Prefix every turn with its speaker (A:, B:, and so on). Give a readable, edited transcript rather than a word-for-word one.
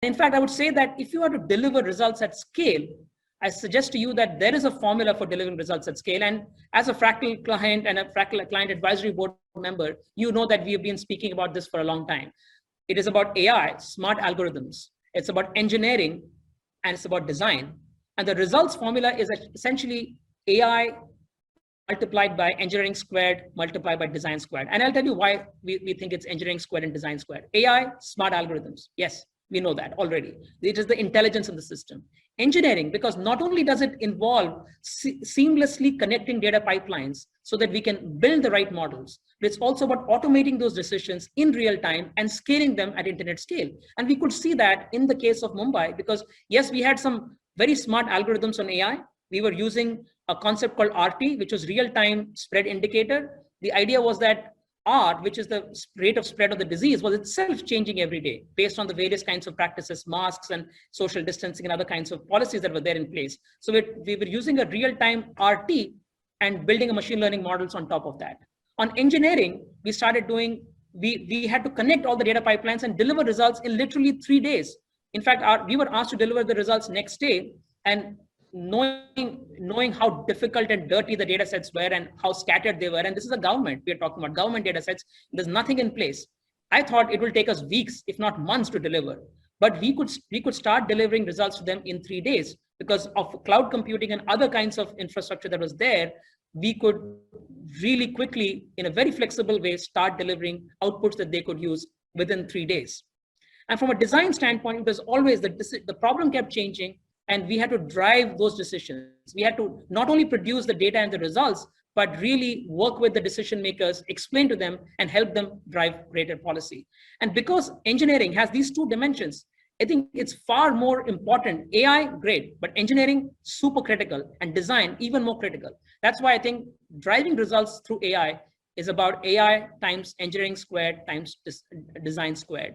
A: In fact, I would say that if you are to deliver results at scale, I suggest to you that there is a formula for delivering results at scale. And as a Fractal client and a Fractal client advisory board member, you know that we have been speaking about this for a long time. It is about AI, smart algorithms. It's about engineering, and it's about design. And the results formula is essentially AI multiplied by engineering squared, multiplied by design squared. And I'll tell you why we think it's engineering squared and design squared. AI, smart algorithms. Yes, we know that already. It is the intelligence in the system. Engineering, because not only does it involve seamlessly connecting data pipelines so that we can build the right models, but it's also about automating those decisions in real time and scaling them at internet scale. And we could see that in the case of Mumbai, because yes, we had some very smart algorithms on AI. We were using a concept called RT, which was real-time spread indicator. The idea was that R, which is the rate of spread of the disease, was itself changing every day based on the various kinds of practices, masks and social distancing and other kinds of policies that were there in place. So we were using a real-time RT and building a machine learning models on top of that. On engineering, we started doing, we had to connect all the data pipelines and deliver results in literally 3 days. In fact, we were asked to deliver the results next day, and knowing how difficult and dirty the data sets were and how scattered they were, and this is a government, we're talking about government data sets, there's nothing in place. I thought it will take us weeks, if not months, to deliver. But we could start delivering results to them in 3 days because of cloud computing and other kinds of infrastructure that was there. We could really quickly, in a very flexible way, start delivering outputs that they could use within 3 days. And from a design standpoint, it was always the problem kept changing, and we had to drive those decisions. We had to not only produce the data and the results, but really work with the decision makers, explain to them, and help them drive greater policy. And because engineering has these two dimensions, I think it's far more important. AI, great, but engineering, super critical, and design, even more critical. That's why I think driving results through AI is about AI times engineering squared times design squared.